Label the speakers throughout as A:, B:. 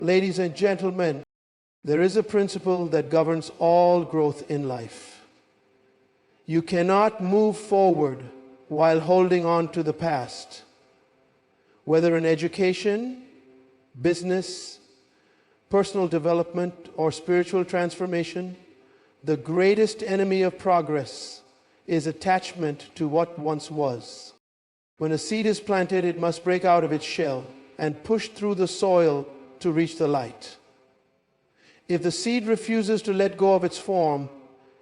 A: Ladies and gentlemen, there is a principle that governs all growth in life. You cannot move forward while holding on to the past. Whether in education, business, personal development, or spiritual transformation, the greatest enemy of progress is attachment to what once was. When a seed is planted, it must break out of its shell and push through the soil to reach the light. If the seed refuses to let go of its form,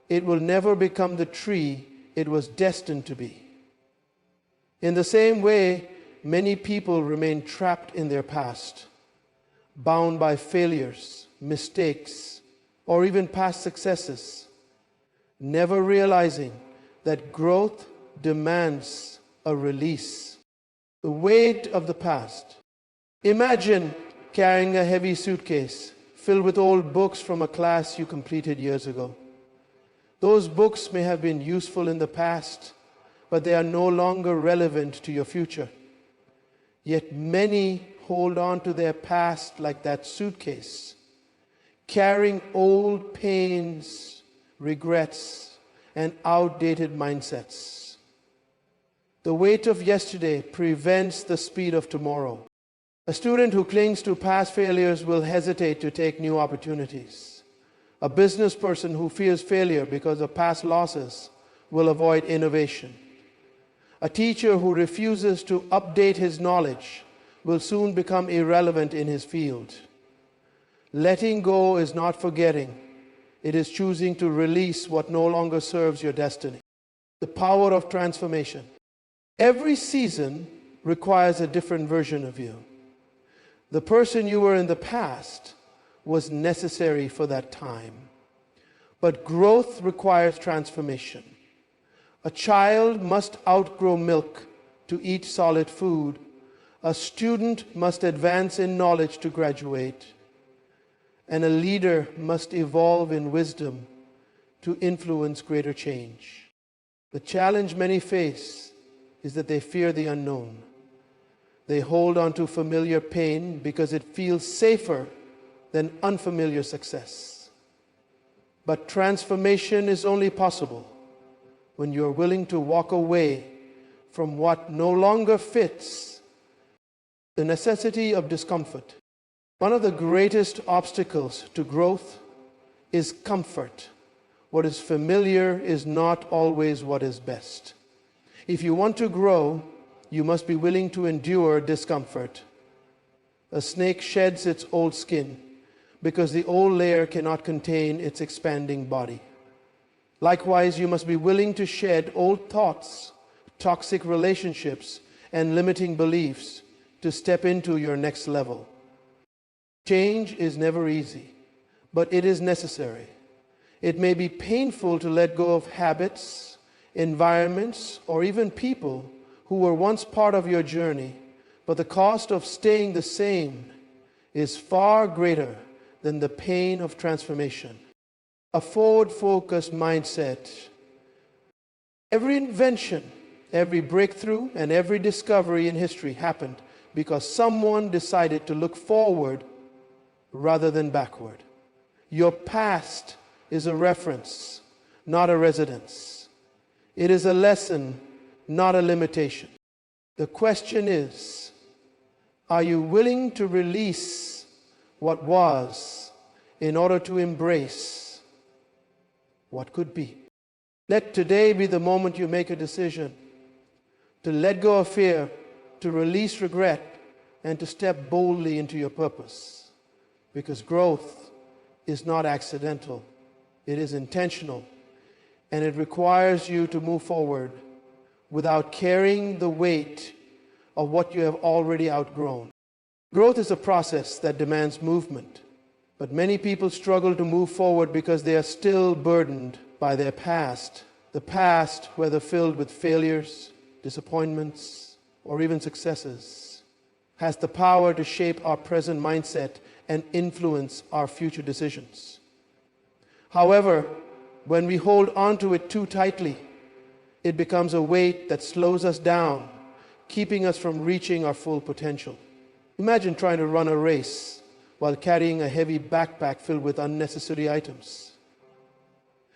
A: it will never become the tree it was destined to be. In the same way, many people remain trapped in their past, bound by failures, mistakes, or even past successes, never realizing that growth demands a release. The weight of the past. Imagine carrying a heavy suitcase filled with old books from a class you completed years ago. Those books may have been useful in the past, but they are no longer relevant to your future. Yet many hold on to their past like that suitcase, carrying old pains, regrets, and outdated mindsets. The weight of yesterday prevents the speed of tomorrow. A student who clings to past failures will hesitate to take new opportunities. A business person who fears failure because of past losses will avoid innovation. A teacher who refuses to update his knowledge will soon become irrelevant in his field. Letting go is not forgetting. It is choosing to release what no longer serves your destiny. The power of transformation. Every season requires a different version of you. The person you were in the past was necessary for that time. But growth requires transformation. A child must outgrow milk to eat solid food. A student must advance in knowledge to graduate. And a leader must evolve in wisdom to influence greater change. The challenge many face is that they fear the unknown. They hold on to familiar pain because it feels safer than unfamiliar success. But transformation is only possible when you are willing to walk away from what no longer fits. The necessity of discomfort. One of the greatest obstacles to growth is comfort. What is familiar is not always what is best. If you want to grow, you must be willing to endure discomfort. A snake sheds its old skin because the old layer cannot contain its expanding body. Likewise, you must be willing to shed old thoughts, toxic relationships, and limiting beliefs to step into your next level. Change is never easy, but it is necessary. It may be painful to let go of habits, environments, or even people who were once part of your journey, but the cost of staying the same is far greater than the pain of transformation. A forward-focused mindset. Every invention, every breakthrough, and every discovery in history happened because someone decided to look forward rather than backward. Your past is a reference, not a residence. It is a lesson, not a limitation. The question is, are you willing to release what was in order to embrace what could be? Let today be the moment you make a decision to let go of fear, to release regret, and to step boldly into your purpose. Because growth is not accidental, it is intentional, and it requires you to move forward without carrying the weight of what you have already outgrown. Growth is a process that demands movement, but many people struggle to move forward because they are still burdened by their past. The past, whether filled with failures, disappointments, or even successes, has the power to shape our present mindset and influence our future decisions. However, when we hold on to it too tightly, it becomes a weight that slows us down, keeping us from reaching our full potential. Imagine trying to run a race while carrying a heavy backpack filled with unnecessary items.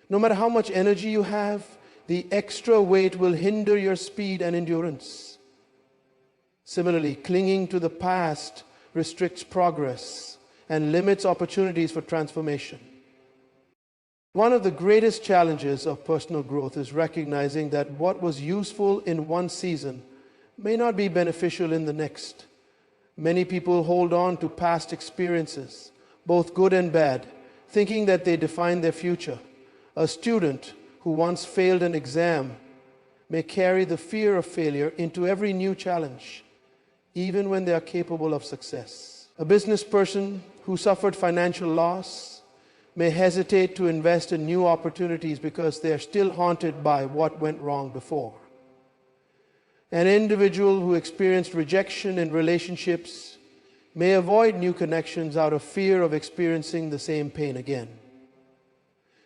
A: No matter how much energy you have, the extra weight will hinder your speed and endurance. Similarly, clinging to the past restricts progress and limits opportunities for transformation. One of the greatest challenges of personal growth is recognizing that what was useful in one season may not be beneficial in the next. Many people hold on to past experiences, both good and bad, thinking that they define their future. A student who once failed an exam may carry the fear of failure into every new challenge, even when they are capable of success. A business person who suffered financial loss may hesitate to invest in new opportunities because they are still haunted by what went wrong before. An individual who experienced rejection in relationships may avoid new connections out of fear of experiencing the same pain again.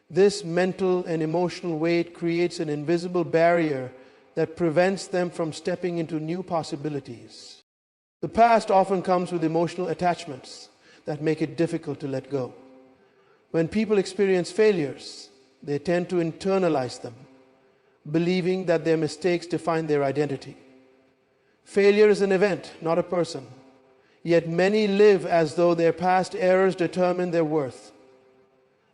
A: This mental and emotional weight creates an invisible barrier that prevents them from stepping into new possibilities. The past often comes with emotional attachments that make it difficult to let go. When people experience failures, they tend to internalize them, believing that their mistakes define their identity. Failure is an event, not a person. Yet many live as though their past errors determine their worth.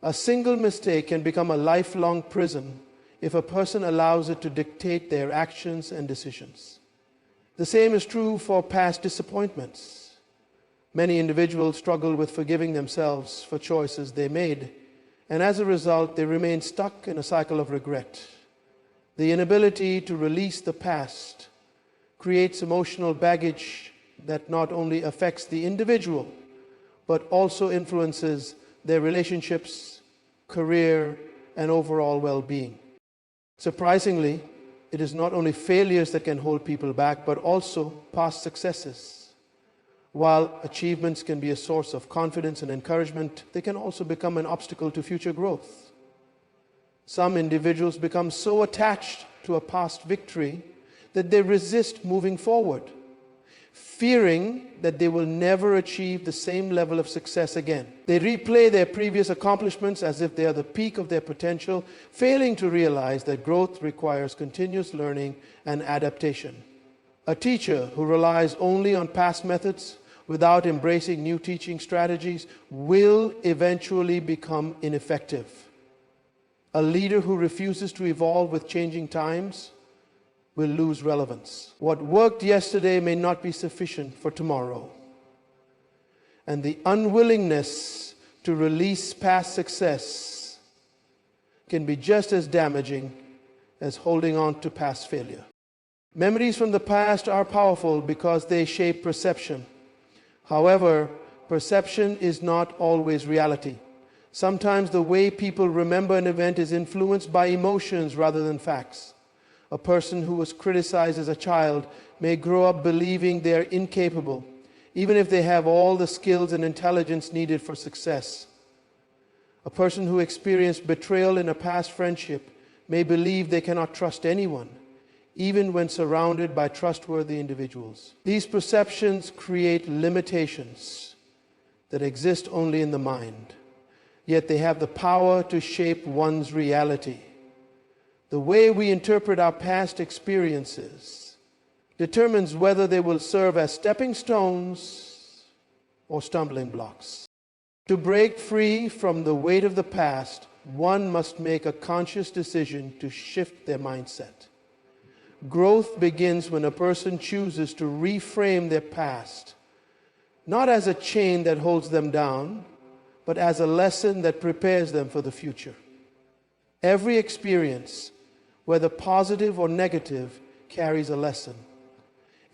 A: A single mistake can become a lifelong prison if a person allows it to dictate their actions and decisions. The same is true for past disappointments. Many individuals struggle with forgiving themselves for choices they made, and as a result, they remain stuck in a cycle of regret. The inability to release the past creates emotional baggage that not only affects the individual, but also influences their relationships, career, and overall well-being. Surprisingly, it is not only failures that can hold people back, but also past successes. While achievements can be a source of confidence and encouragement, they can also become an obstacle to future growth. Some individuals become so attached to a past victory that they resist moving forward, fearing that they will never achieve the same level of success again. They replay their previous accomplishments as if they are the peak of their potential, failing to realize that growth requires continuous learning and adaptation. A teacher who relies only on past methods without embracing new teaching strategies will eventually become ineffective. A leader who refuses to evolve with changing times will lose relevance. What worked yesterday may not be sufficient for tomorrow. And the unwillingness to release past success can be just as damaging as holding on to past failure. Memories from the past are powerful because they shape perception. However, perception is not always reality. Sometimes the way people remember an event is influenced by emotions rather than facts. A person who was criticized as a child may grow up believing they are incapable, even if they have all the skills and intelligence needed for success. A person who experienced betrayal in a past friendship may believe they cannot trust anyone, even when surrounded by trustworthy individuals. These perceptions create limitations that exist only in the mind, yet they have the power to shape one's reality. The way we interpret our past experiences determines whether they will serve as stepping stones or stumbling blocks. To break free from the weight of the past, one must make a conscious decision to shift their mindset. Growth begins when a person chooses to reframe their past, not as a chain that holds them down, but as a lesson that prepares them for the future. Every experience, whether positive or negative, carries a lesson.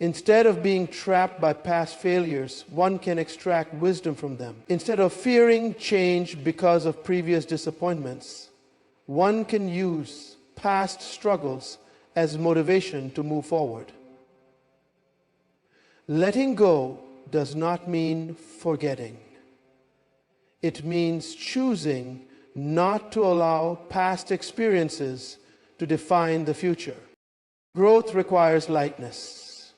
A: Instead of being trapped by past failures, one can extract wisdom from them. Instead of fearing change because of previous disappointments, one can use past struggles as motivation to move forward. Letting go does not mean forgetting. It means choosing not to allow past experiences to define the future. Growth requires lightness.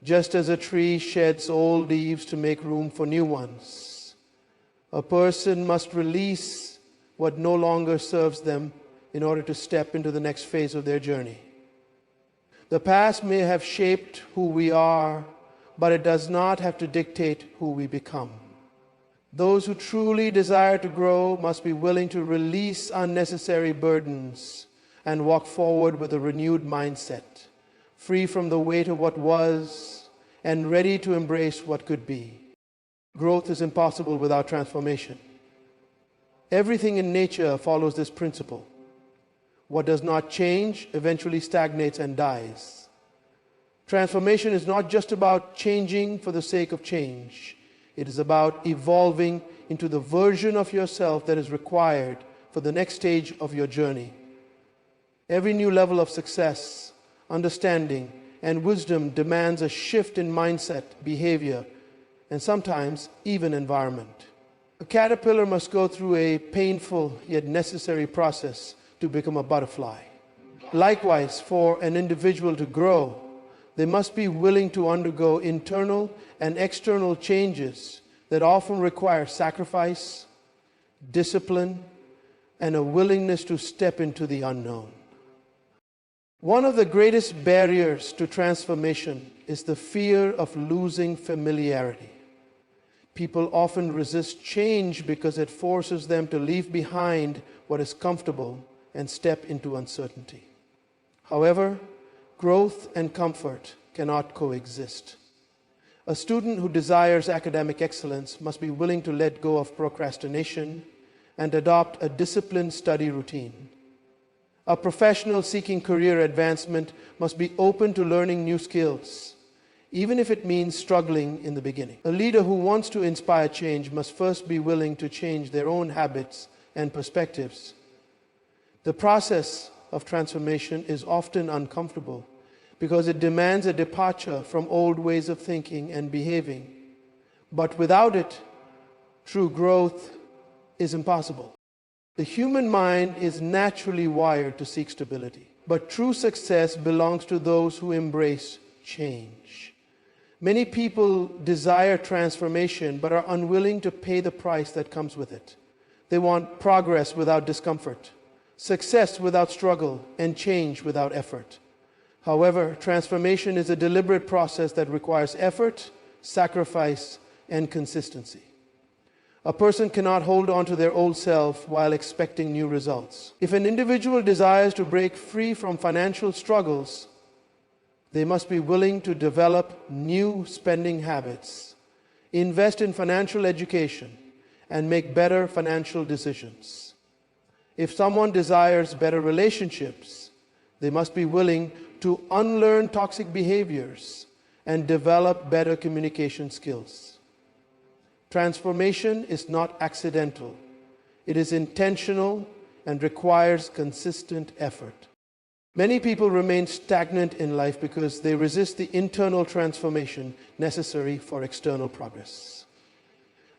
A: Just as a tree sheds old leaves to make room for new ones, A person must release what no longer serves them in order to step into the next phase of their journey. The past may have shaped who we are, but it does not have to dictate who we become. Those who truly desire to grow must be willing to release unnecessary burdens and walk forward with a renewed mindset, free from the weight of what was and ready to embrace what could be. Growth is impossible without transformation. Everything in nature follows this principle. What does not change eventually stagnates and dies. Transformation is not just about changing for the sake of change. It is about evolving into the version of yourself that is required for the next stage of your journey. Every new level of success, understanding, and wisdom demands a shift in mindset, behavior, and sometimes even environment. A caterpillar must go through a painful yet necessary process to become a butterfly. Likewise, for an individual to grow, they must be willing to undergo internal and external changes that often require sacrifice, discipline, and a willingness to step into the unknown. One of the greatest barriers to transformation is the fear of losing familiarity. People often resist change because it forces them to leave behind what is comfortable and step into uncertainty. However, growth and comfort cannot coexist. A student who desires academic excellence must be willing to let go of procrastination and adopt a disciplined study routine. A professional seeking career advancement must be open to learning new skills, even if it means struggling in the beginning. A leader who wants to inspire change must first be willing to change their own habits and perspectives. The process of transformation is often uncomfortable because it demands a departure from old ways of thinking and behaving. But without it, true growth is impossible. The human mind is naturally wired to seek stability, but true success belongs to those who embrace change. Many people desire transformation but are unwilling to pay the price that comes with it. They want progress without discomfort, success without struggle, and change without effort. However, transformation is a deliberate process that requires effort, sacrifice, and consistency. A person cannot hold on to their old self while expecting new results. If an individual desires to break free from financial struggles, they must be willing to develop new spending habits, invest in financial education, and make better financial decisions. If someone desires better relationships, they must be willing to unlearn toxic behaviors and develop better communication skills. Transformation is not accidental. It is intentional and requires consistent effort. Many people remain stagnant in life because they resist the internal transformation necessary for external progress.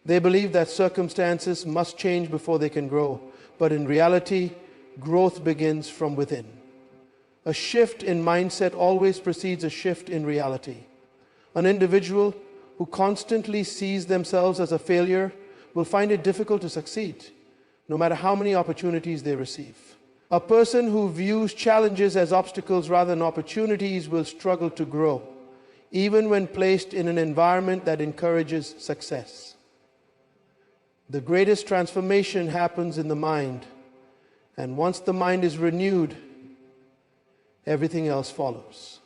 A: They believe that circumstances must change before they can grow, but in reality, growth begins from within. A shift in mindset always precedes a shift in reality. An individual who constantly sees themselves as a failure will find it difficult to succeed, no matter how many opportunities they receive. A person who views challenges as obstacles rather than opportunities will struggle to grow, even when placed in an environment that encourages success. The greatest transformation happens in the mind, and once the mind is renewed, everything else follows.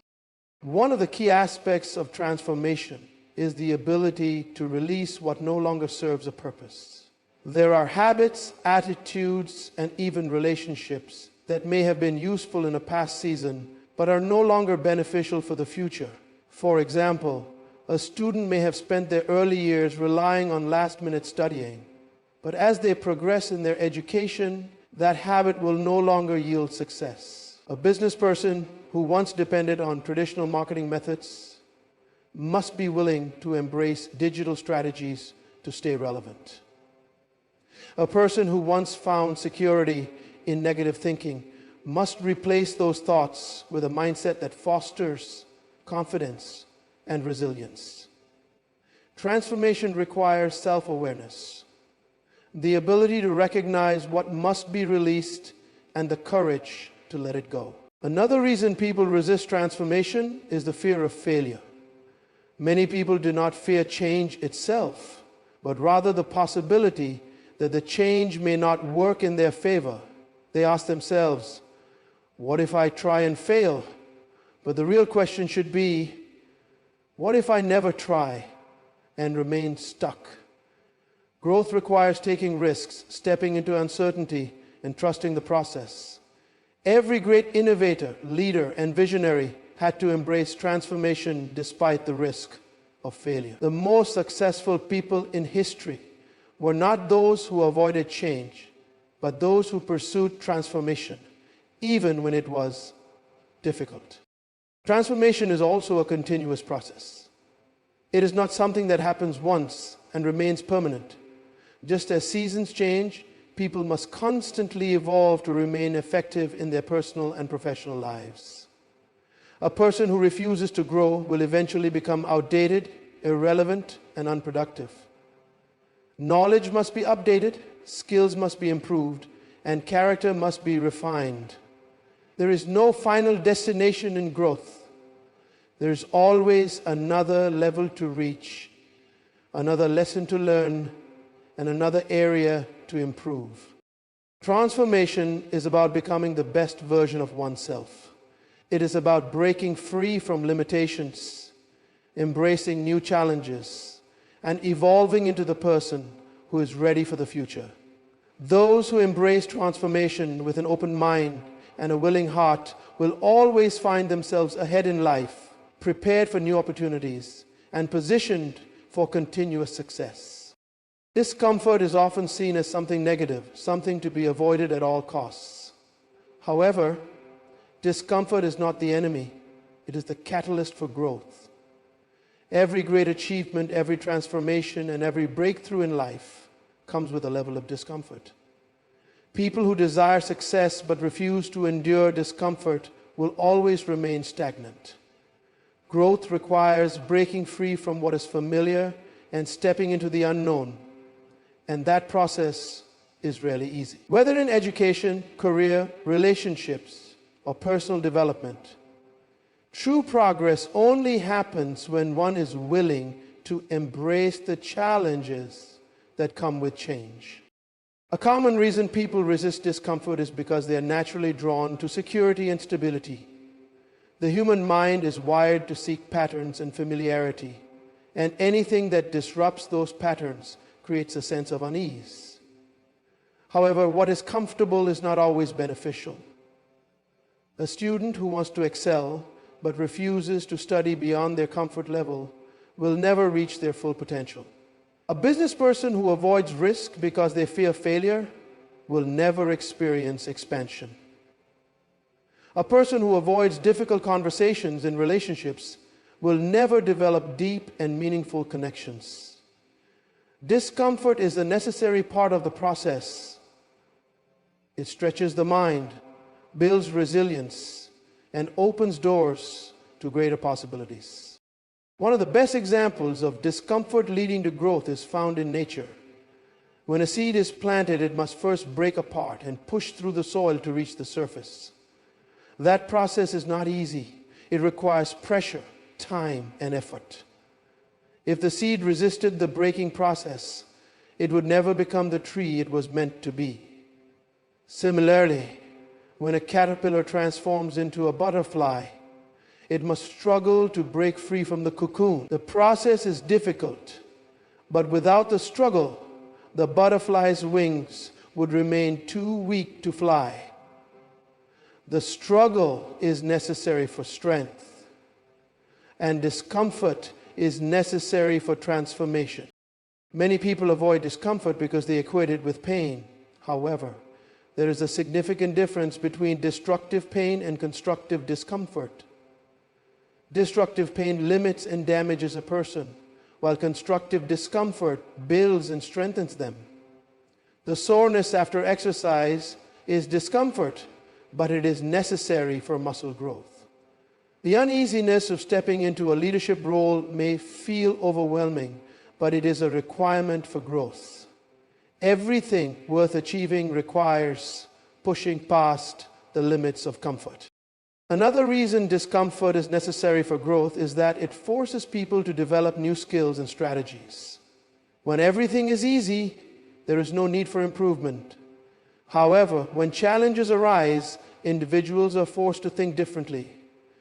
A: One of the key aspects of transformation is the ability to release what no longer serves a purpose. There are habits, attitudes, and even relationships that may have been useful in a past season, but are no longer beneficial for the future. For example, a student may have spent their early years relying on last-minute studying, but as they progress in their education, that habit will no longer yield success. A business person who once depended on traditional marketing methods must be willing to embrace digital strategies to stay relevant. A person who once found security in negative thinking must replace those thoughts with a mindset that fosters confidence and resilience. Transformation requires self-awareness. the ability to recognize what must be released, and the courage to let it go. Another reason people resist transformation is the fear of failure. Many people do not fear change itself, but rather the possibility that the change may not work in their favor. They ask themselves, what if I try and fail? But the real question should be, what if I never try and remain stuck? Growth requires taking risks, stepping into uncertainty, and trusting the process. Every great innovator, leader, and visionary had to embrace transformation despite the risk of failure. The most successful people in history were not those who avoided change, but those who pursued transformation, even when it was difficult. Transformation is also a continuous process. It is not something that happens once and remains permanent. Just as seasons change, people must constantly evolve to remain effective in their personal and professional lives. A person who refuses to grow will eventually become outdated, irrelevant, and unproductive. Knowledge must be updated, skills must be improved, and character must be refined. There is no final destination in growth. There is always another level to reach, another lesson to learn, and another area to improve. Transformation is about becoming the best version of oneself. It is about breaking free from limitations, embracing new challenges, and evolving into the person who is ready for the future. Those who embrace transformation with an open mind and a willing heart will always find themselves ahead in life, prepared for new opportunities, and positioned for continuous success. Discomfort is often seen as something negative, something to be avoided at all costs. However, discomfort is not the enemy. It is the catalyst for growth. Every great achievement, every transformation, and every breakthrough in life comes with a level of discomfort. People who desire success but refuse to endure discomfort will always remain stagnant. Growth requires breaking free from what is familiar and stepping into the unknown. And that process is rarely easy. Whether in education, career, relationships, or personal development, true progress only happens when one is willing to embrace the challenges that come with change. A common reason people resist discomfort is because they are naturally drawn to security and stability. The human mind is wired to seek patterns and familiarity, and anything that disrupts those patterns creates a sense of unease. However, what is comfortable is not always beneficial. A student who wants to excel but refuses to study beyond their comfort level will never reach their full potential. A business person who avoids risk because they fear failure will never experience expansion. A person who avoids difficult conversations in relationships will never develop deep and meaningful connections. Discomfort is a necessary part of the process. It stretches the mind, builds resilience, and opens doors to greater possibilities. One of the best examples of discomfort leading to growth is found in nature. When a seed is planted, it must first break apart and push through the soil to reach the surface. That process is not easy. It requires pressure, time, and effort. If the seed resisted the breaking process, it would never become the tree it was meant to be. Similarly, when a caterpillar transforms into a butterfly, it must struggle to break free from the cocoon. The process is difficult, but without the struggle, the butterfly's wings would remain too weak to fly. The struggle is necessary for strength, and discomfort is necessary for transformation. Many people avoid discomfort because they equate it with pain. However, there is a significant difference between destructive pain and constructive discomfort. Destructive pain limits and damages a person, while constructive discomfort builds and strengthens them. The soreness after exercise is discomfort, but it is necessary for muscle growth. The uneasiness of stepping into a leadership role may feel overwhelming, but it is a requirement for growth. Everything worth achieving requires pushing past the limits of comfort. Another reason discomfort is necessary for growth is that it forces people to develop new skills and strategies. When everything is easy, there is no need for improvement. However, when challenges arise, individuals are forced to think differently,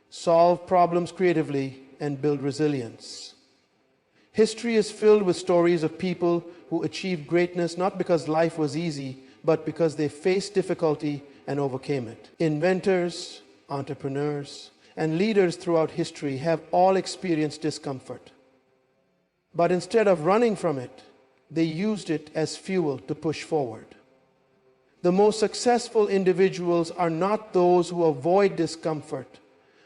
A: solve problems creatively, and build resilience. History is filled with stories of people who achieved greatness not because life was easy, but because they faced difficulty and overcame it. Inventors, entrepreneurs, and leaders throughout history have all experienced discomfort. But instead of running from it, they used it as fuel to push forward. The most successful individuals are not those who avoid discomfort,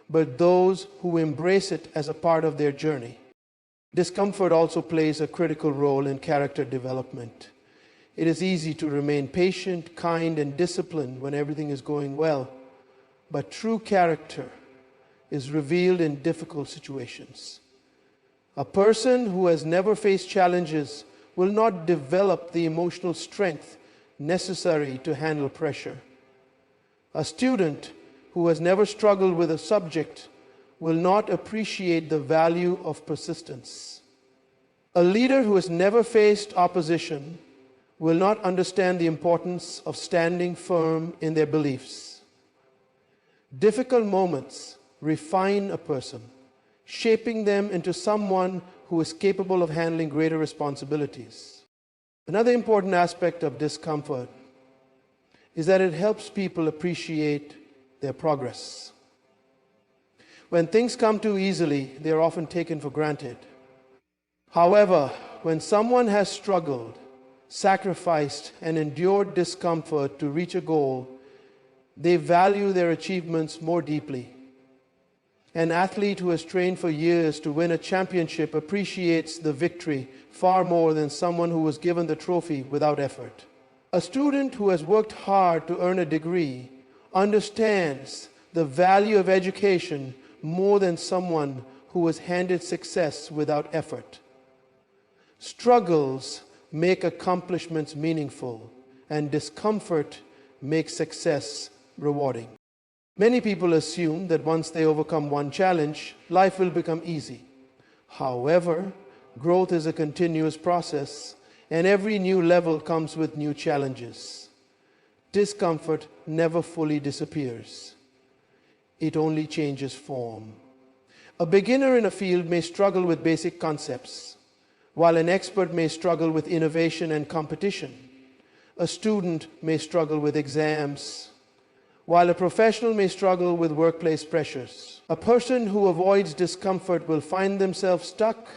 A: but those who embrace it as a part of their journey. Discomfort also plays a critical role in character development. It is easy to remain patient, kind, and disciplined when everything is going well, but true character is revealed in difficult situations. A person who has never faced challenges will not develop the emotional strength necessary to handle pressure. A student who has never struggled with a subject will not appreciate the value of persistence. A leader who has never faced opposition will not understand the importance of standing firm in their beliefs. Difficult moments refine a person, shaping them into someone who is capable of handling greater responsibilities. Another important aspect of discomfort is that it helps people appreciate their progress. When things come too easily, they are often taken for granted. However, when someone has struggled, sacrificed, and endured discomfort to reach a goal, they value their achievements more deeply. An athlete who has trained for years to win a championship appreciates the victory far more than someone who was given the trophy without effort. A student who has worked hard to earn a degree understands the value of education more than someone who was handed success without effort. Struggles make accomplishments meaningful, and discomfort makes success rewarding. Many people assume that once they overcome one challenge, life will become easy. However, growth is a continuous process, and every new level comes with new challenges. Discomfort never fully disappears. It only changes form. A beginner in a field may struggle with basic concepts, while an expert may struggle with innovation and competition. A student may struggle with exams, while a professional may struggle with workplace pressures. A person who avoids discomfort will find themselves stuck,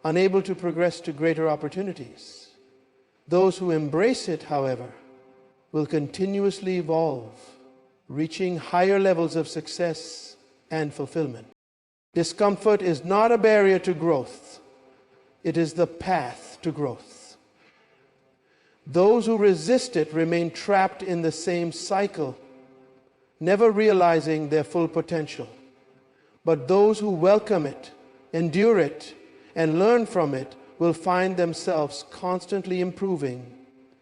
A: unable to progress to greater opportunities. Those who embrace it, however, will continuously evolve, reaching higher levels of success and fulfillment. Discomfort is not a barrier to growth. It is the path to growth. Those who resist it remain trapped in the same cycle, never realizing their full potential. But those who welcome it, endure it, and learn from it will find themselves constantly improving,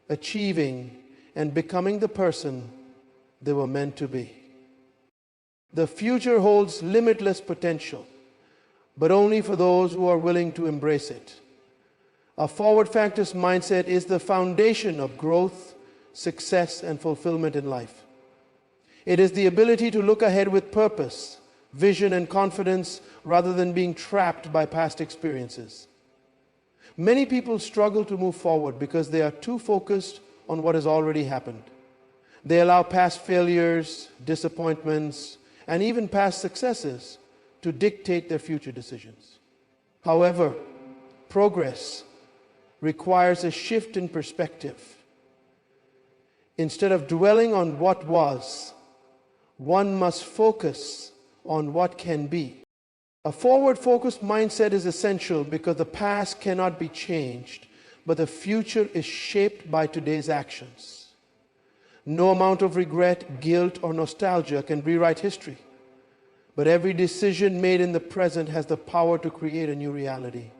A: achieving, and becoming the person they were meant to be. The future holds limitless potential, but only for those who are willing to embrace it. A forward-focused mindset is the foundation of growth, success, and fulfillment in life. It is the ability to look ahead with purpose, vision, and confidence rather than being trapped by past experiences. Many people struggle to move forward because they are too focused on what has already happened. They allow past failures, disappointments, and even past successes to dictate their future decisions. However, progress requires a shift in perspective. Instead of dwelling on what was, one must focus on what can be. A forward-focused mindset is essential because the past cannot be changed, but the future is shaped by today's actions. No amount of regret, guilt, or nostalgia can rewrite history, but every decision made in the present has the power to create a new reality.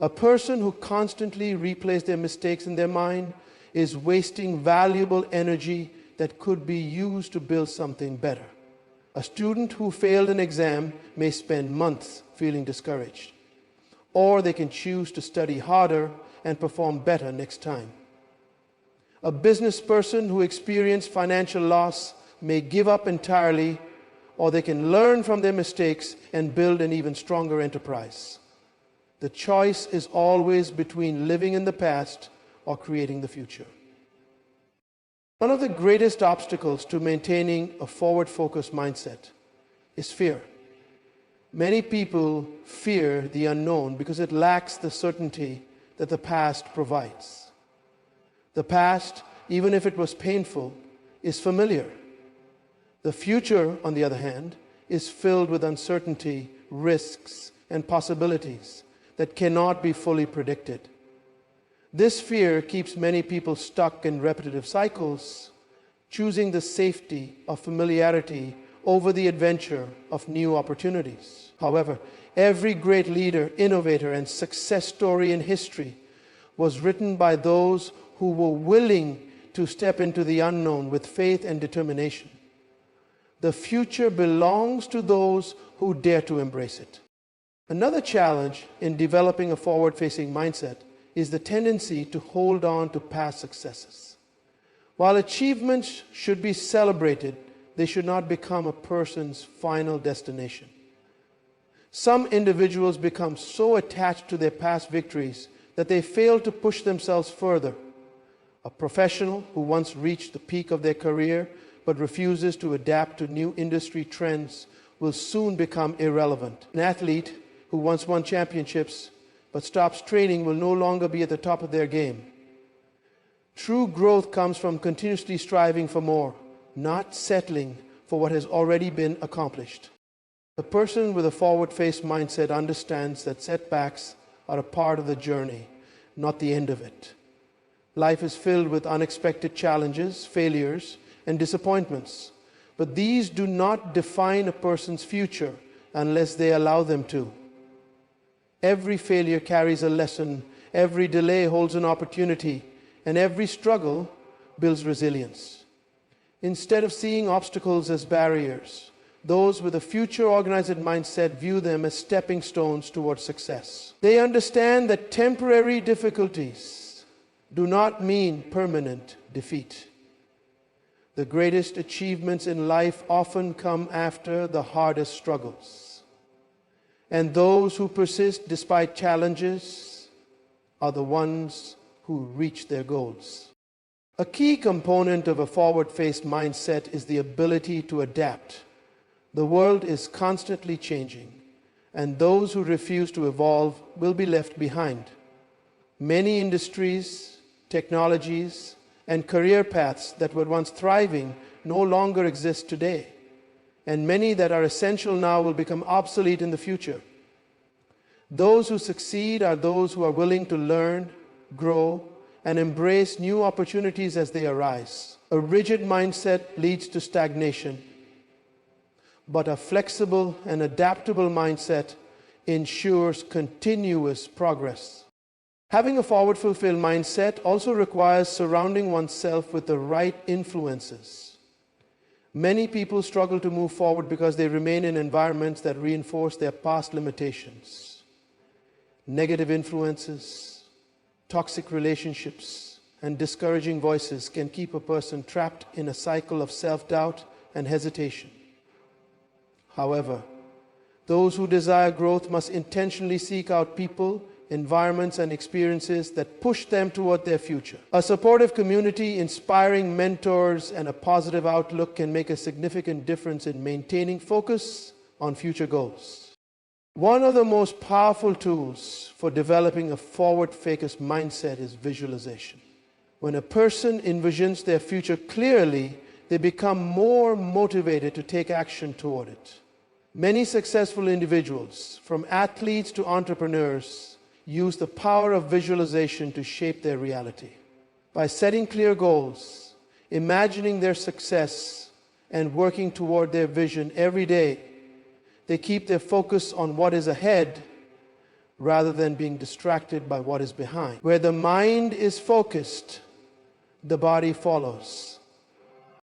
A: A person who constantly replays their mistakes in their mind is wasting valuable energy that could be used to build something better. A student who failed an exam may spend months feeling discouraged, or they can choose to study harder and perform better next time. A business person who experienced financial loss may give up entirely, or they can learn from their mistakes and build an even stronger enterprise. The choice is always between living in the past or creating the future. One of the greatest obstacles to maintaining a forward-focused mindset is fear. Many people fear the unknown because it lacks the certainty that the past provides. The past, even if it was painful, is familiar. The future, on the other hand, is filled with uncertainty, risks, and possibilities that cannot be fully predicted. This fear keeps many people stuck in repetitive cycles, choosing the safety of familiarity over the adventure of new opportunities. However, every great leader, innovator, and success story in history was written by those who were willing to step into the unknown with faith and determination. The future belongs to those who dare to embrace it. Another challenge in developing a forward-facing mindset is the tendency to hold on to past successes. While achievements should be celebrated, they should not become a person's final destination. Some individuals become so attached to their past victories that they fail to push themselves further. A professional who once reached the peak of their career but refuses to adapt to new industry trends will soon become irrelevant. An athlete who once won championships but stops training will no longer be at the top of their game. True growth comes from continuously striving for more, not settling for what has already been accomplished. The person with a forward-faced mindset understands that setbacks are a part of the journey, not the end of it. Life is filled with unexpected challenges, failures, and disappointments, but these do not define a person's future unless they allow them to. Every failure carries a lesson, every delay holds an opportunity, and every struggle builds resilience. Instead of seeing obstacles as barriers, those with a future-oriented mindset view them as stepping stones towards success. They understand that temporary difficulties do not mean permanent defeat. The greatest achievements in life often come after the hardest struggles. And those who persist despite challenges are the ones who reach their goals. A key component of a forward-faced mindset is the ability to adapt. The world is constantly changing, and those who refuse to evolve will be left behind. Many industries, technologies, and career paths that were once thriving no longer exist today, and many that are essential now will become obsolete in the future. Those who succeed are those who are willing to learn, grow, and embrace new opportunities as they arise. A rigid mindset leads to stagnation, but a flexible and adaptable mindset ensures continuous progress. Having a forward-fulfilled mindset also requires surrounding oneself with the right influences. Many people struggle to move forward because they remain in environments that reinforce their past limitations. Negative influences, toxic relationships, and discouraging voices can keep a person trapped in a cycle of self-doubt and hesitation. However, those who desire growth must intentionally seek out people, environments, and experiences that push them toward their future. A supportive community, inspiring mentors, and a positive outlook can make a significant difference in maintaining focus on future goals. One of the most powerful tools for developing a forward-focused mindset is visualization. When a person envisions their future clearly, they become more motivated to take action toward it. Many successful individuals, from athletes to entrepreneurs, use the power of visualization to shape their reality. By setting clear goals, imagining their success, and working toward their vision every day, they keep their focus on what is ahead rather than being distracted by what is behind. Where the mind is focused, the body follows.